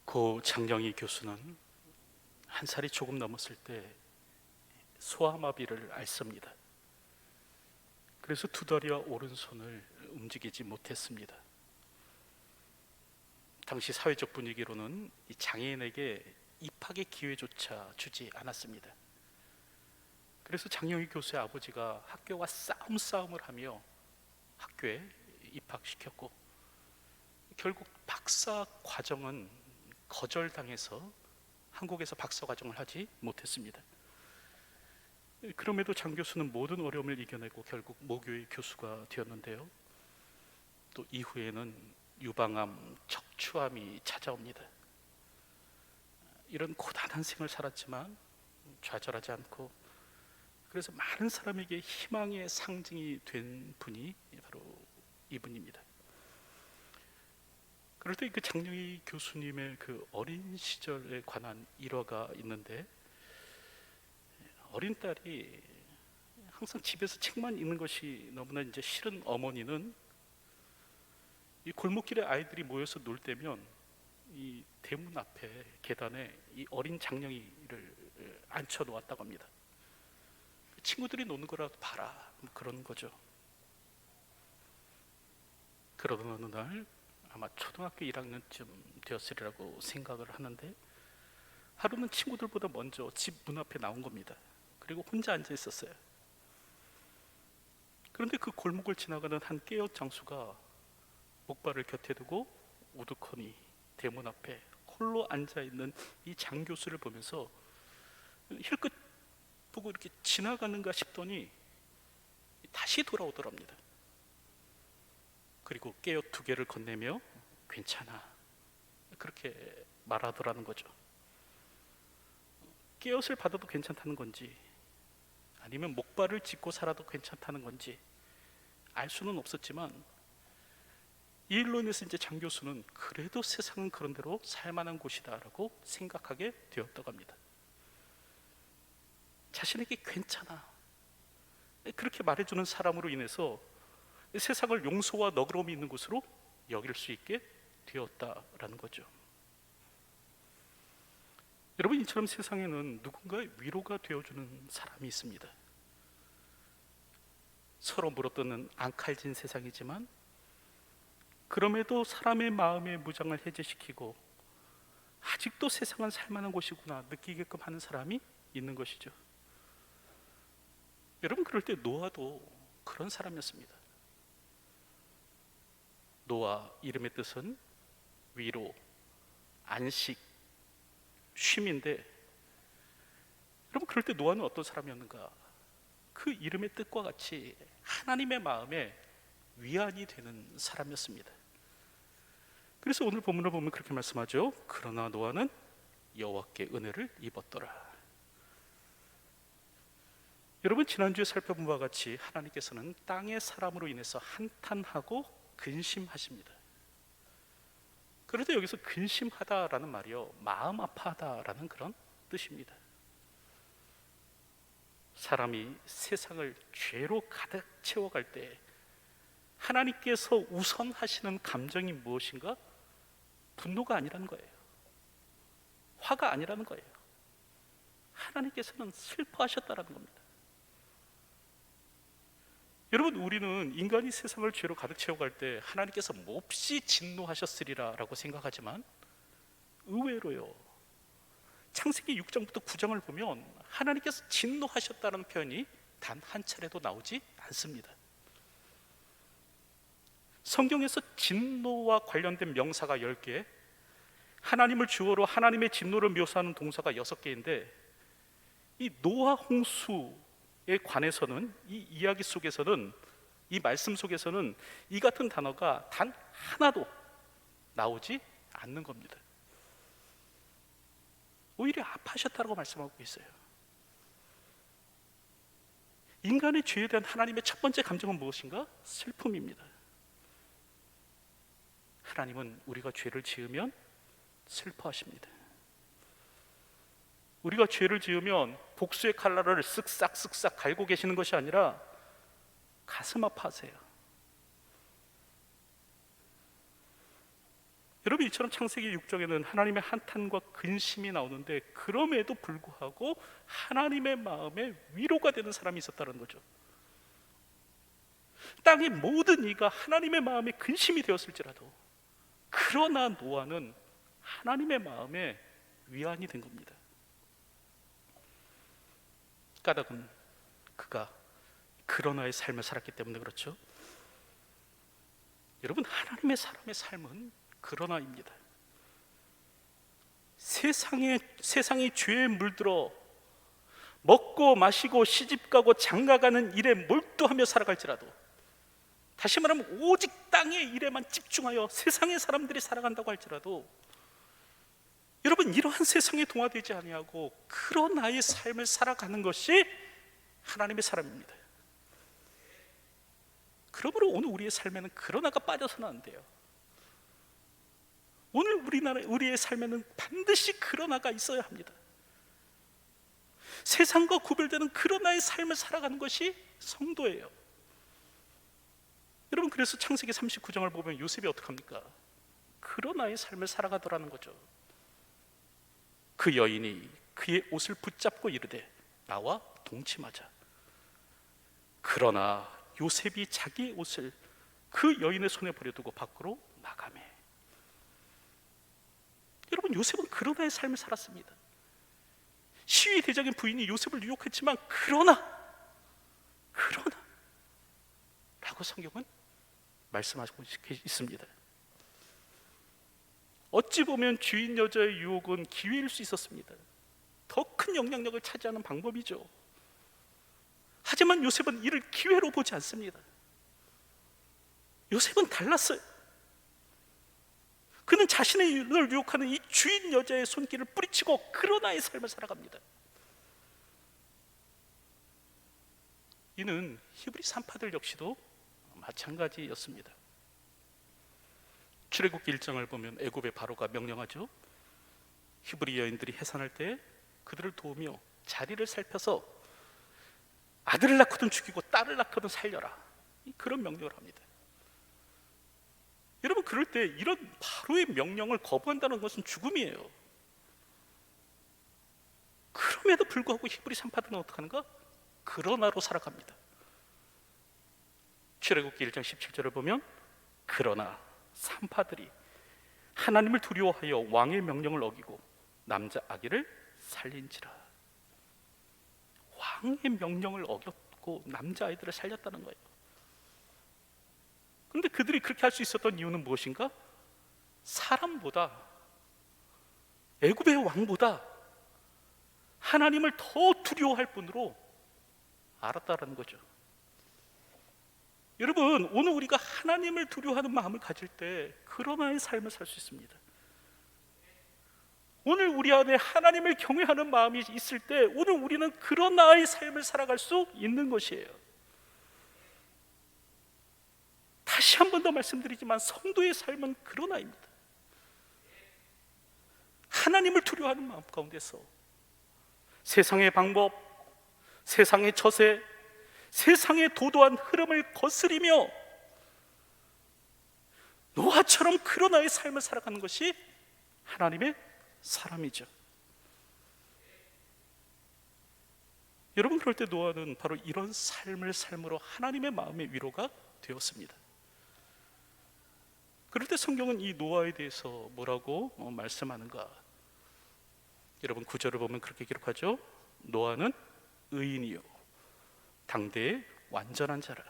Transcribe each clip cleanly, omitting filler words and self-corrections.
고 장영희 교수는 한 살이 조금 넘었을 때 소아마비를 앓습니다. 그래서 두 다리와 오른손을 움직이지 못했습니다. 당시 사회적 분위기로는 이 장애인에게 입학의 기회조차 주지 않았습니다. 그래서 장영희 교수의 아버지가 학교와 싸움을 하며 학교에 입학시켰고, 결국 박사 과정은 거절당해서 한국에서 박사 과정을 하지 못했습니다. 그럼에도 장 교수는 모든 어려움을 이겨내고 결국 모교의 교수가 되었는데요, 또 이후에는 유방암, 척추암이 찾아옵니다. 이런 고단한 생을 살았지만 좌절하지 않고, 그래서 많은 사람에게 희망의 상징이 된 분이 바로 이분입니다. 그럴 때 그 장영희 교수님의 그 어린 시절에 관한 일화가 있는데, 어린 딸이 항상 집에서 책만 읽는 것이 너무나 이제 싫은 어머니는 이 골목길에 아이들이 모여서 놀 때면 이 대문 앞에 계단에 이 어린 장영이를 앉혀 놓았다고 합니다. 친구들이 노는 거라도 봐라, 그러는 거죠. 그러던 어느 날, 아마 초등학교 1학년쯤 되었으리라고 생각을 하는데, 하루는 친구들보다 먼저 집 문 앞에 나온 겁니다. 그리고 혼자 앉아 있었어요. 그런데 그 골목을 지나가는 한 깨어 장수가 목발을 곁에 두고 우두커니 대문 앞에 홀로 앉아 있는 이 장 교수를 보면서 힐끗 보고 이렇게 지나가는가 싶더니 다시 돌아오더랍니다. 그리고 깨어 2개를 건네며 괜찮아, 그렇게 말하더라는 거죠. 깨엇을 받아도 괜찮다는 건지, 아니면 목발을 짚고 살아도 괜찮다는 건지 알 수는 없었지만, 이 일로 인해서 이제 장 교수는 그래도 세상은 그런 대로 살만한 곳이다라고 생각하게 되었다고 합니다. 자신에게 괜찮아, 그렇게 말해주는 사람으로 인해서 세상을 용서와 너그러움이 있는 곳으로 여길 수 있게 되었다라는 거죠. 여러분, 이처럼 세상에는 누군가의 위로가 되어주는 사람이 있습니다. 서로 물어뜯는 앙칼진 세상이지만 그럼에도 사람의 마음의 무장을 해제시키고 아직도 세상은 살만한 곳이구나 느끼게끔 하는 사람이 있는 것이죠. 여러분, 그럴 때 노아도 그런 사람이었습니다. 노아 이름의 뜻은 위로, 안식, 쉼인데, 여러분, 그럴 때 노아는 어떤 사람이었는가? 그 이름의 뜻과 같이 하나님의 마음에 위안이 되는 사람이었습니다. 그래서 오늘 본문을 보면 그렇게 말씀하죠. 그러나 노아는 여호와께 은혜를 입었더라. 여러분, 지난주에 살펴본 바와 같이 하나님께서는 땅의 사람으로 인해서 한탄하고 근심하십니다. 그런데 여기서 근심하다라는 말이요, 마음 아파하다라는 그런 뜻입니다. 사람이 세상을 죄로 가득 채워갈 때 하나님께서 우선하시는 감정이 무엇인가? 분노가 아니라는 거예요. 화가 아니라는 거예요. 하나님께서는 슬퍼하셨다라는 겁니다. 여러분, 우리는 인간이 세상을 죄로 가득 채워갈 때 하나님께서 몹시 진노하셨으리라 라고 생각하지만, 의외로요, 창세기 6장부터 9장을 보면 하나님께서 진노하셨다는 표현이 단 한 차례도 나오지 않습니다. 성경에서 진노와 관련된 명사가 10개, 하나님을 주어로 하나님의 진노를 묘사하는 동사가 6개인데, 이 노아 홍수에 관해서는, 이 이야기 속에서는, 이 말씀 속에서는 이 같은 단어가 단 하나도 나오지 않는 겁니다. 오히려 아파하셨다고 말씀하고 있어요. 인간의 죄에 대한 하나님의 첫 번째 감정은 무엇인가? 슬픔입니다. 하나님은 우리가 죄를 지으면 슬퍼하십니다. 우리가 죄를 지으면 복수의 칼날을 쓱싹쓱싹 갈고 계시는 것이 아니라 가슴 아파하세요. 여러분, 이처럼 창세기 6장에는 하나님의 한탄과 근심이 나오는데 그럼에도 불구하고 하나님의 마음에 위로가 되는 사람이 있었다는 거죠. 땅의 모든 이가 하나님의 마음에 근심이 되었을지라도 그러나 노아는 하나님의 마음에 위안이 된 겁니다. 까닭은 그가 그러나의 삶을 살았기 때문에 그렇죠. 여러분, 하나님의 사람의 삶은 그러나입니다. 세상이 죄에 물들어 먹고 마시고 시집가고 장가가는 일에 몰두하며 살아갈지라도, 다시 말하면 오직 땅의 일에만 집중하여 세상의 사람들이 살아간다고 할지라도, 여러분, 이러한 세상에 동화되지 아니하고 그러나의 삶을 살아가는 것이 하나님의 사람입니다. 그러므로 오늘 우리의 삶에는 그러나가 빠져서는 안 돼요. 오늘 우리의 삶에는 반드시 그러나가 있어야 합니다. 세상과 구별되는 그러나의 삶을 살아가는 것이 성도예요. 여러분, 그래서 창세기 39장을 보면 요셉이 어떻게 합니까? 그러나의 삶을 살아가더라는 거죠. 그 여인이 그의 옷을 붙잡고 이르되 나와 동침하자. 그러나 요셉이 자기의 옷을 그 여인의 손에 버려두고 밖으로 나가매. 여러분, 요셉은 그러나의 삶을 살았습니다. 시위 대장의 부인이 요셉을 유혹했지만 그러나 라고 성경은 말씀하고 있습니다. 어찌 보면 주인 여자의 유혹은 기회일 수 있었습니다. 더 큰 영향력을 차지하는 방법이죠. 하지만 요셉은 이를 기회로 보지 않습니다. 요셉은 달랐어요. 그는 자신의 유혹하는 이 주인 여자의 손길을 뿌리치고 그러나의 삶을 살아갑니다. 이는 히브리 산파들 역시도 마찬가지였습니다. 출애굽기 1장을 보면 애굽의 바로가 명령하죠. 히브리 여인들이 해산할 때 그들을 도우며 자리를 살펴서 아들을 낳거든 죽이고 딸을 낳거든 살려라, 그런 명령을 합니다. 여러분, 그럴 때 이런 바로의 명령을 거부한다는 것은 죽음이에요. 그럼에도 불구하고 히브리 산파들은 어떻게 하는가? 그러나로 살아갑니다. 출애굽기 1장 17절을 보면 그러나 산파들이 하나님을 두려워하여 왕의 명령을 어기고 남자 아기를 살린지라. 왕의 명령을 어겼고 남자아이들을 살렸다는 거예요. 그런데 그들이 그렇게 할 수 있었던 이유는 무엇인가? 사람보다, 애굽의 왕보다 하나님을 더 두려워할 뿐으로 알았다라는 거죠. 여러분, 오늘 우리가 하나님을 두려워하는 마음을 가질 때 그러나의 삶을 살 수 있습니다. 오늘 우리 안에 하나님을 경외하는 마음이 있을 때 오늘 우리는 그러나의 삶을 살아갈 수 있는 것이에요. 다시 한 번 더 말씀드리지만 성도의 삶은 그러나입니다. 하나님을 두려워하는 마음 가운데서 세상의 방법, 세상의 처세, 세상의 도도한 흐름을 거스리며 노아처럼 그러나의 삶을 살아가는 것이 하나님의 사람이죠. 여러분, 그럴 때 노아는 바로 이런 삶을 삶으로 하나님의 마음의 위로가 되었습니다. 그럴 때 성경은 이 노아에 대해서 뭐라고 말씀하는가? 여러분, 9절을 보면 그렇게 기록하죠. 노아는 의인이요 당대의 완전한 자라.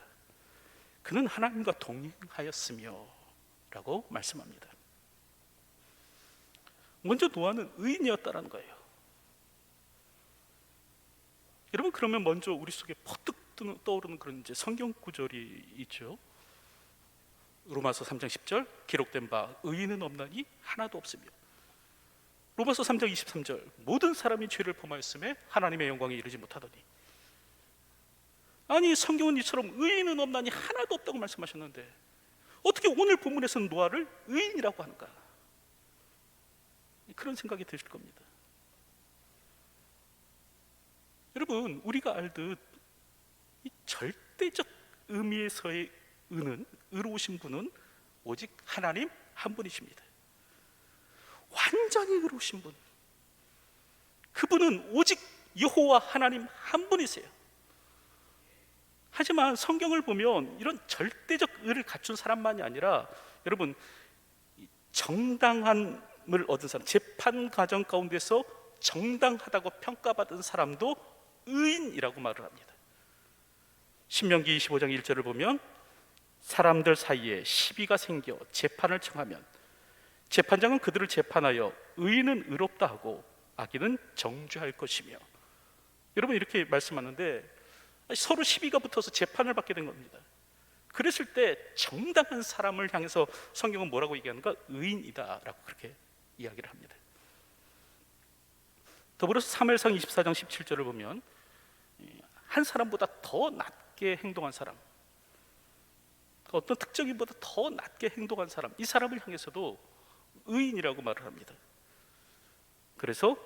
그는 하나님과 동행하였으며 라고 말씀합니다. 먼저 노아는 의인이었다는 거예요. 여러분, 그러면 먼저 우리 속에 퍼뜩 떠오르는 그런 이제 성경 구절이 있죠. 로마서 3장 10절 기록된 바 의인은 없나니 하나도 없으며, 로마서 3장 23절 모든 사람이 죄를 범하였음에 하나님의 영광에 이르지 못하더니. 아니, 성경은 이처럼 의인은 없나니 하나도 없다고 말씀하셨는데 어떻게 오늘 본문에서는 노아를 의인이라고 하는가? 그런 생각이 드실 겁니다. 여러분, 우리가 알듯 이 절대적 의미에서의 의는, 의로우신 분은 오직 하나님 한 분이십니다. 완전히 의로우신 분, 그분은 오직 여호와 하나님 한 분이세요. 하지만 성경을 보면 이런 절대적 의를 갖춘 사람만이 아니라, 여러분, 정당함을 얻은 사람, 재판 과정 가운데서 정당하다고 평가받은 사람도 의인이라고 말을 합니다. 신명기 25장 1절을 보면 사람들 사이에 시비가 생겨 재판을 청하면 재판장은 그들을 재판하여 의인은 의롭다 하고 악인은 정죄할 것이며, 여러분 이렇게 말씀하는데 서로 시비가 붙어서 재판을 받게 된 겁니다. 그랬을 때 정당한 사람을 향해서 성경은 뭐라고 얘기하는가? 의인이다라고 그렇게 이야기를 합니다. 더불어서 사무엘상 24장 17절을 보면 한 사람보다 더 낮게 행동한 사람, 어떤 특정인보다 더 낮게 행동한 사람, 이 사람을 향해서도 의인이라고 말을 합니다. 그래서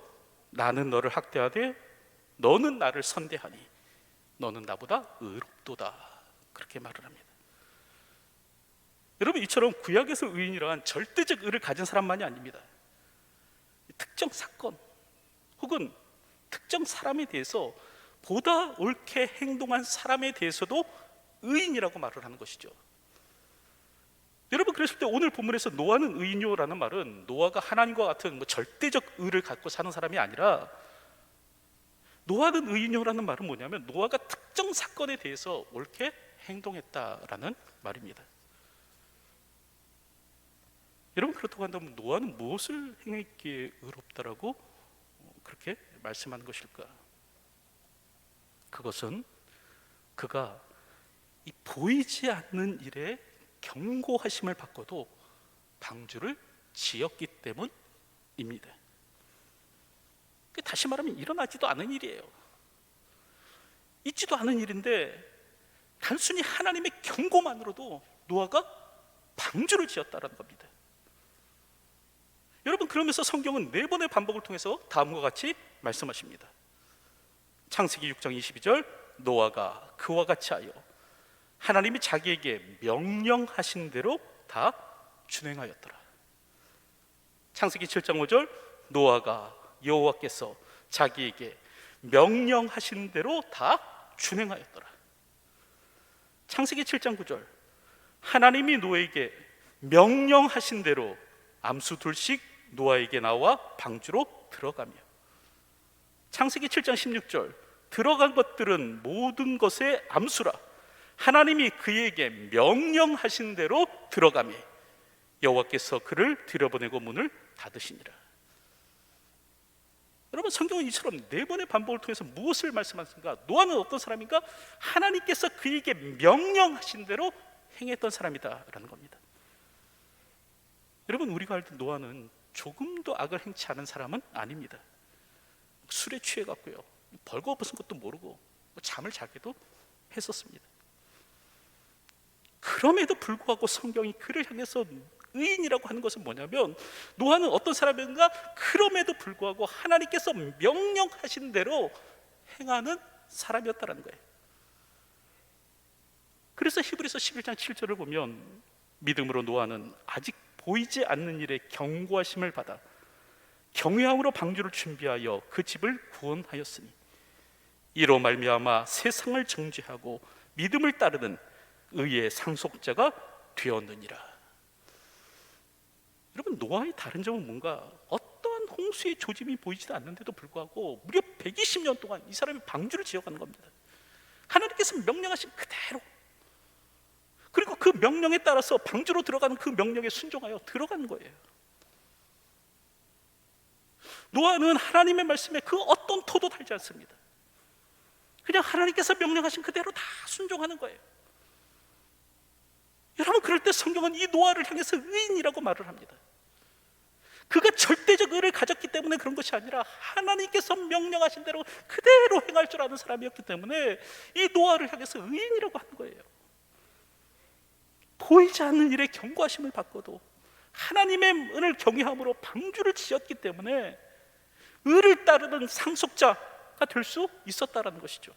나는 너를 학대하되 너는 나를 선대하니 너는 나보다 의롭도다, 그렇게 말을 합니다. 여러분, 이처럼 구약에서 의인이란 절대적 의를 가진 사람만이 아닙니다. 특정 사건 혹은 특정 사람에 대해서 보다 옳게 행동한 사람에 대해서도 의인이라고 말을 하는 것이죠. 여러분, 그랬을 때 오늘 본문에서 노아는 의인요라는 말은 노아가 하나님과 같은 절대적 의를 갖고 사는 사람이 아니라, 노아는 의인요라는 말은 뭐냐면 노아가 특정 사건에 대해서 옳게 행동했다라는 말입니다. 여러분, 그렇다고 한다면 노아는 무엇을 행했기에 의롭다라고 그렇게 말씀하는 것일까? 그것은 그가 이 보이지 않는 일에 경고하심을 받고도 방주를 지었기 때문입니다. 다시 말하면 일어나지도 않은 일이에요. 있지도 않은 일인데 단순히 하나님의 경고만으로도 노아가 방주를 지었다는 겁니다. 여러분, 그러면서 성경은 4번의 반복을 통해서 다음과 같이 말씀하십니다. 창세기 6장 22절, 노아가 그와 같이 하여 하나님이 자기에게 명령하신 대로 다 준행하였더라. 창세기 7장 5절, 노아가 여호와께서 자기에게 명령하신 대로 다 준행하였더라. 창세기 7장 9절, 하나님이 노아에게 명령하신 대로 암수 둘씩 노아에게 나와 방주로 들어가며. 창세기 7장 16절, 들어간 것들은 모든 것의 암수라 하나님이 그에게 명령하신 대로 들어가며 여호와께서 그를 들여보내고 문을 닫으시니라. 여러분, 성경은 이처럼 4번의 반복을 통해서 무엇을 말씀하십니까? 노아는 어떤 사람인가? 하나님께서 그에게 명령하신 대로 행했던 사람이다라는 겁니다. 여러분, 우리가 알 때 노아는 조금도 악을 행치 않은 사람은 아닙니다. 술에 취해갖고요, 벌거벗은 것도 모르고 잠을 자기도 했었습니다. 그럼에도 불구하고 성경이 그를 향해서 의인이라고 하는 것은 뭐냐면, 노아는 어떤 사람인가? 그럼에도 불구하고 하나님께서 명령하신 대로 행하는 사람이었다는 거예요. 그래서 히브리서 11장 7절을 보면 믿음으로 노아는 아직 보이지 않는 일에 경고하심을 받아 경외함으로 방주를 준비하여 그 집을 구원하였으니 이로 말미암아 세상을 정죄하고 믿음을 따르는 의의 상속자가 되었느니라. 여러분, 노아의 다른 점은 뭔가? 어떠한 홍수의 조짐이 보이지도 않는데도 불구하고 무려 120년 동안 이 사람이 방주를 지어가는 겁니다. 하나님께서 명령하신 그대로, 그리고 그 명령에 따라서 방주로 들어가는 그 명령에 순종하여 들어가는 거예요. 노아는 하나님의 말씀에 그 어떤 토도 달지 않습니다. 그냥 하나님께서 명령하신 그대로 다 순종하는 거예요. 여러분, 그럴 때 성경은 이 노아를 향해서 의인이라고 말을 합니다. 그가 절대적 의를 가졌기 때문에 그런 것이 아니라 하나님께서 명령하신 대로 그대로 행할 줄 아는 사람이었기 때문에 이 노아를 향해서 의인이라고 하는 거예요. 보이지 않는 일에 경고하심을 받고도 하나님의 은을 경외함으로 방주를 지었기 때문에 의를 따르는 상속자가 될 수 있었다라는 것이죠.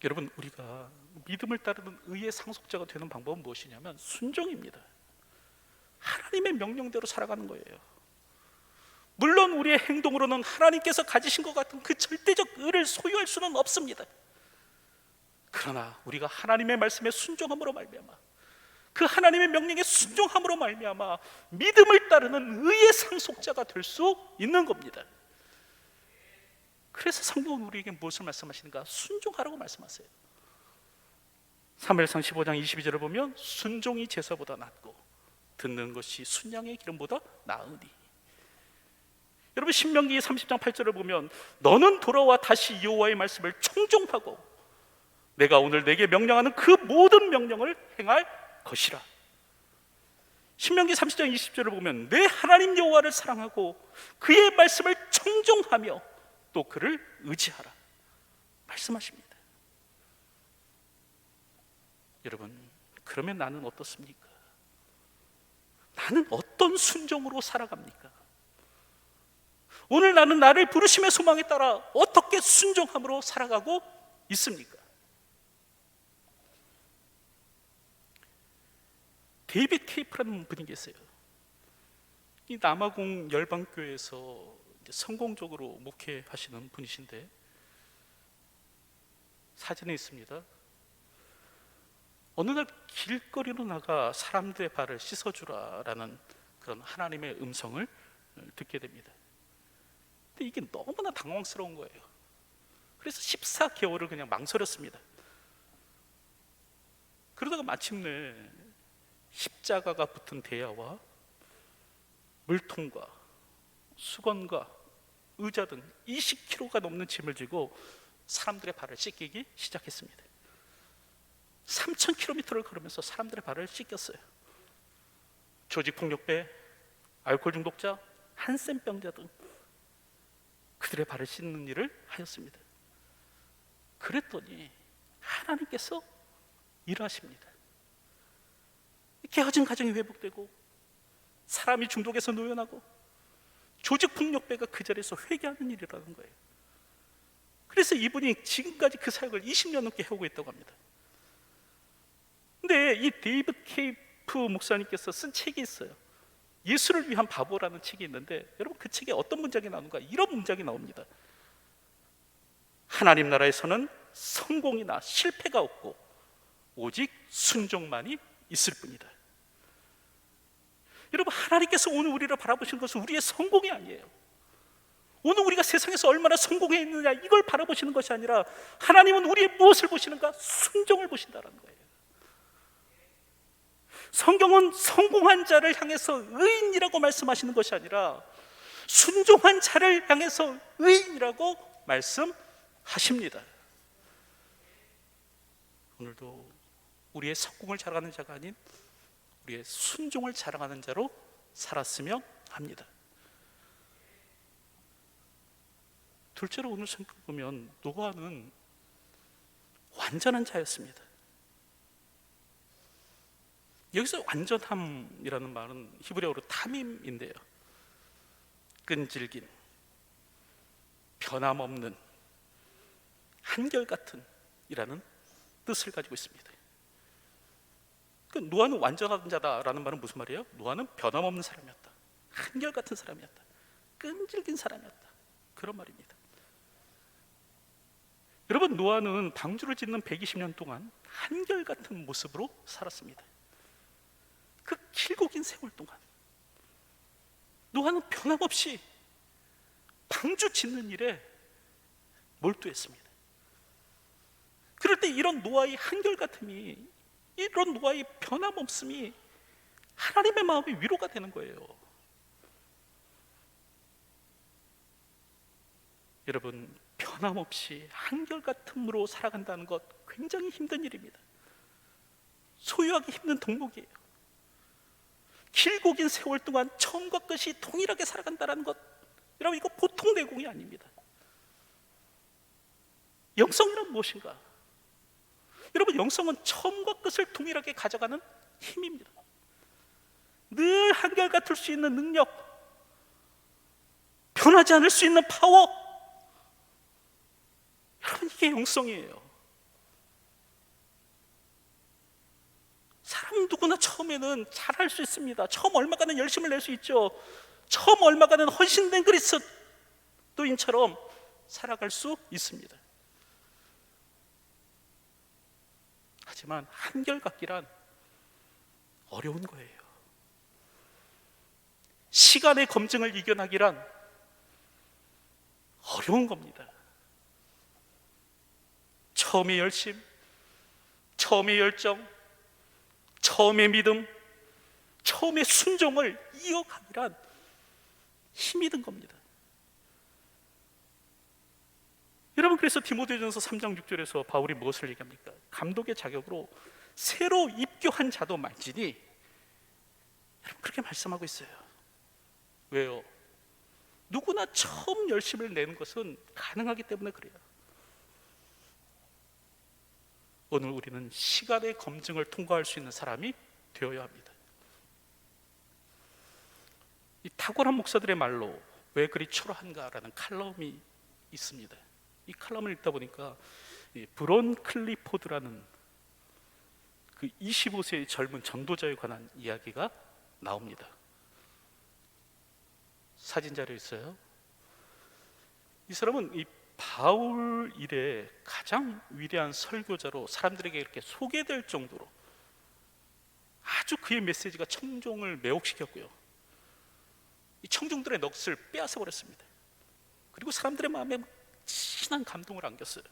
여러분, 우리가 믿음을 따르는 의의 상속자가 되는 방법은 무엇이냐면 순종입니다. 하나님의 명령대로 살아가는 거예요. 물론 우리의 행동으로는 하나님께서 가지신 것 같은 그 절대적 의를 소유할 수는 없습니다. 그러나 우리가 하나님의 말씀에 순종함으로 말미암아, 그 하나님의 명령에 순종함으로 말미암아 믿음을 따르는 의의 상속자가 될 수 있는 겁니다. 그래서 성경은 우리에게 무엇을 말씀하시는가? 순종하라고 말씀하세요. 사무엘상 15장 22절을 보면 순종이 제사보다 낫고 듣는 것이 순양의 기름보다 나으니. 여러분 신명기 30장 8절을 보면 너는 돌아와 다시 여호와의 말씀을 청종하고 내가 오늘 내게 명령하는 그 모든 명령을 행할 것이라. 신명기 30장 20절을 보면 내 하나님 여호와를 사랑하고 그의 말씀을 청종하며 또 그를 의지하라 말씀하십니다. 여러분, 그러면 나는 어떻습니까? 나는 어떤 순종으로 살아갑니까? 오늘 나는 나를 부르심의 소망에 따라 어떻게 순종함으로 살아가고 있습니까? 데이빗 케이프라는 분이 계세요. 이 남아공 열방교회에서 성공적으로 목회하시는 분이신데 사진에 있습니다. 어느 날 길거리로 나가 사람들의 발을 씻어주라라는 그런 하나님의 음성을 듣게 됩니다. 근데 이게 너무나 당황스러운 거예요. 그래서 14개월을 그냥 망설였습니다. 그러다가 마침내 십자가가 붙은 대야와 물통과 수건과 의자 등 20kg가 넘는 짐을 지고 사람들의 발을 씻기기 시작했습니다. 3,000km를 걸으면서 사람들의 발을 씻겼어요. 조직폭력배, 알코올 중독자, 한센병자 등 그들의 발을 씻는 일을 하였습니다. 그랬더니 하나님께서 일하십니다. 깨어진 가정이 회복되고 사람이 중독에서 노연하고 조직폭력배가 그 자리에서 회개하는 일이라는 거예요. 그래서 이분이 지금까지 그 사역을 20년 넘게 해오고 있다고 합니다. 근데 이 데이비드 케이프 목사님께서 쓴 책이 있어요. 예수를 위한 바보라는 책이 있는데 여러분 그 책에 어떤 문장이 나오는가? 이런 문장이 나옵니다. 하나님 나라에서는 성공이나 실패가 없고 오직 순종만이 있을 뿐이다. 여러분 하나님께서 오늘 우리를 바라보시는 것은 우리의 성공이 아니에요. 오늘 우리가 세상에서 얼마나 성공했느냐 이걸 바라보시는 것이 아니라 하나님은 우리의 무엇을 보시는가? 순종을 보신다는 거예요. 성경은 성공한 자를 향해서 의인이라고 말씀하시는 것이 아니라 순종한 자를 향해서 의인이라고 말씀하십니다. 오늘도 우리의 성공을 자랑하는 자가 아닌 우리의 순종을 자랑하는 자로 살았으면 합니다. 둘째로 오늘 성경 보면 노아는 완전한 자였습니다. 여기서 완전함이라는 말은 히브리어로 타밈인데요, 끈질긴, 변함없는, 한결같은 이라는 뜻을 가지고 있습니다. 노아는 완전한 자다라는 말은 무슨 말이에요? 노아는 변함없는 사람이었다, 한결같은 사람이었다, 끈질긴 사람이었다, 그런 말입니다. 여러분 노아는 방주를 짓는 120년 동안 한결같은 모습으로 살았습니다. 그 길고 긴 세월 동안 노아는 변함없이 방주 짓는 일에 몰두했습니다. 그럴 때 이런 노아의 한결같음이, 이런 노아의 변함없음이 하나님의 마음이 위로가 되는 거예요. 여러분 변함없이 한결같음으로 살아간다는 것 굉장히 힘든 일입니다. 소유하기 힘든 덕목이에요. 길고 긴 세월 동안 처음과 끝이 동일하게 살아간다는 것, 여러분 이거 보통 내공이 아닙니다. 영성이란 무엇인가? 여러분 영성은 처음과 끝을 동일하게 가져가는 힘입니다. 늘 한결같을 수 있는 능력, 변하지 않을 수 있는 파워, 여러분 이게 영성이에요. 누구나 처음에는 잘할 수 있습니다. 처음 얼마간은 열심을 낼 수 있죠. 처음 얼마간은 헌신된 그리스도인처럼 살아갈 수 있습니다. 하지만 한결같기란 어려운 거예요. 시간의 검증을 이겨나기란 어려운 겁니다. 처음의 열심, 처음의 열정, 처음의 믿음, 처음의 순종을 이어가기란 힘이 든 겁니다. 여러분, 그래서 디모데전서 3장 6절에서 바울이 무엇을 얘기합니까? 감독의 자격으로 새로 입교한 자도 말지니, 여러분 그렇게 말씀하고 있어요. 왜요? 누구나 처음 열심을 내는 것은 가능하기 때문에 그래요. 오늘 우리는 시간의 검증을 통과할 수 있는 사람이 되어야 합니다. 이 탁월한 목사들의 말로 왜 그리 초라한가라는 칼럼이 있습니다. 이 칼럼을 읽다 보니까 브론 클리포드라는 그 25세의 젊은 전도자에 관한 이야기가 나옵니다. 사진 자료 있어요. 이 사람은 이 바울 이래 가장 위대한 설교자로 사람들에게 이렇게 소개될 정도로 아주 그의 메시지가 청중을 매혹시켰고요, 이 청중들의 넋을 빼앗아 버렸습니다. 그리고 사람들의 마음에 진한 감동을 안겼어요.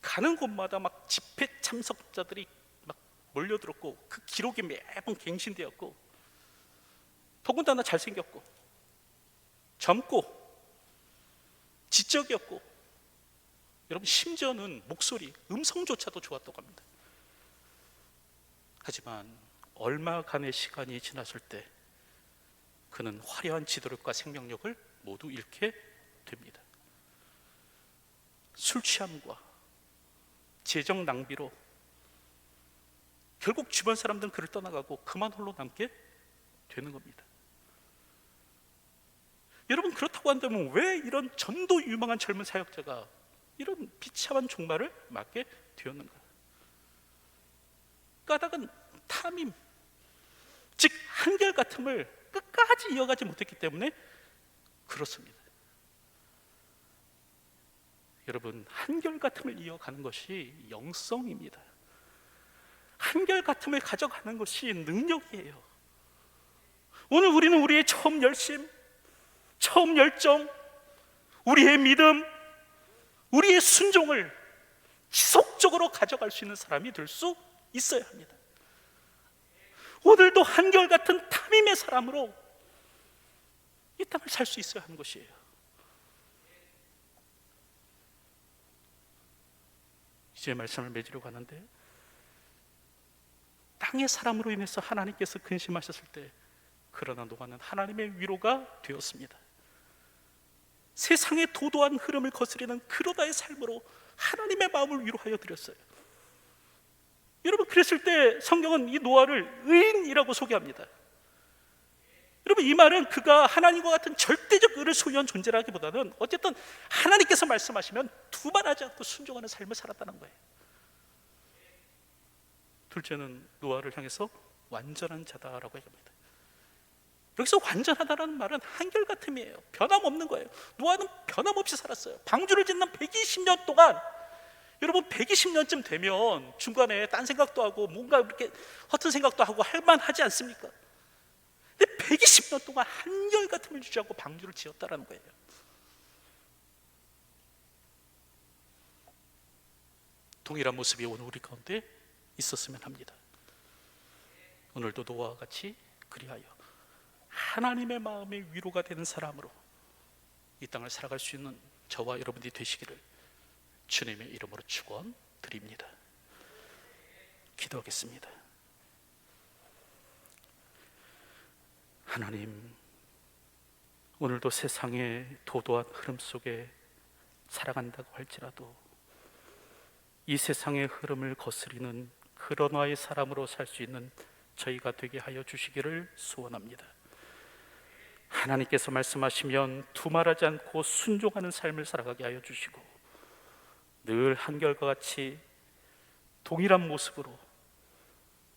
가는 곳마다 막 집회 참석자들이 막 몰려들었고, 그 기록이 매번 갱신되었고, 더군다나 잘생겼고 젊고 지적이었고, 여러분 심지어는 목소리, 음성조차도 좋았다고 합니다. 하지만 얼마간의 시간이 지났을 때 그는 화려한 지도력과 생명력을 모두 잃게 됩니다. 술 취함과 재정 낭비로 결국 주변 사람들은 그를 떠나가고 그만 홀로 남게 되는 겁니다. 여러분, 그렇다고 한다면 왜 이런 전도 유망한 젊은 사역자가 이런 비참한 종말을 맞게 되었는가? 까닭은 탐임, 즉 한결같음을 끝까지 이어가지 못했기 때문에 그렇습니다. 여러분, 한결같음을 이어가는 것이 영성입니다. 한결같음을 가져가는 것이 능력이에요. 오늘 우리는 우리의 처음 열심, 처음 열정, 우리의 믿음, 우리의 순종을 지속적으로 가져갈 수 있는 사람이 될 수 있어야 합니다. 오늘도 한결같은 탐임의 사람으로 이 땅을 살 수 있어야 하는 것이에요. 이제 말씀을 맺으려고 하는데, 땅의 사람으로 인해서 하나님께서 근심하셨을 때, 그러나 노아는 하나님의 위로가 되었습니다. 세상의 도도한 흐름을 거스리는 그러다의 삶으로 하나님의 마음을 위로하여 드렸어요. 여러분, 그랬을 때 성경은 이 노아를 의인이라고 소개합니다. 여러분, 이 말은 그가 하나님과 같은 절대적 의를 소유한 존재라기보다는 어쨌든 하나님께서 말씀하시면 두말하지 않고 순종하는 삶을 살았다는 거예요. 둘째는 노아를 향해서 완전한 자다라고 얘기합니다. 여기서 완전하다라는 말은 한결같음이에요. 변함없는 거예요. 노아는 변함없이 살았어요. 방주를 짓는 120년 동안, 여러분 120년쯤 되면 중간에 딴 생각도 하고 뭔가 이렇게 허튼 생각도 하고 할 만하지 않습니까? 근데 120년 동안 한결같음을 유지하고 방주를 지었다라는 거예요. 동일한 모습이 오늘 우리 가운데 있었으면 합니다. 오늘도 노아와 같이 그리하여 하나님의 마음의 위로가 되는 사람으로 이 땅을 살아갈 수 있는 저와 여러분들이 되시기를 주님의 이름으로 축원드립니다. 기도하겠습니다. 하나님, 오늘도 세상의 도도한 흐름 속에 살아간다고 할지라도 이 세상의 흐름을 거스리는 그런 와의 사람으로 살 수 있는 저희가 되게 하여 주시기를 소원합니다. 하나님께서 말씀하시면 두말하지 않고 순종하는 삶을 살아가게 하여 주시고, 늘 한결과 같이 동일한 모습으로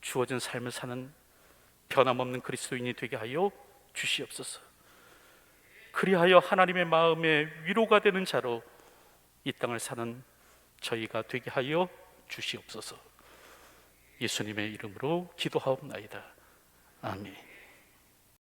주어진 삶을 사는 변함없는 그리스도인이 되게 하여 주시옵소서. 그리하여 하나님의 마음에 위로가 되는 자로 이 땅을 사는 저희가 되게 하여 주시옵소서. 예수님의 이름으로 기도하옵나이다. 아멘.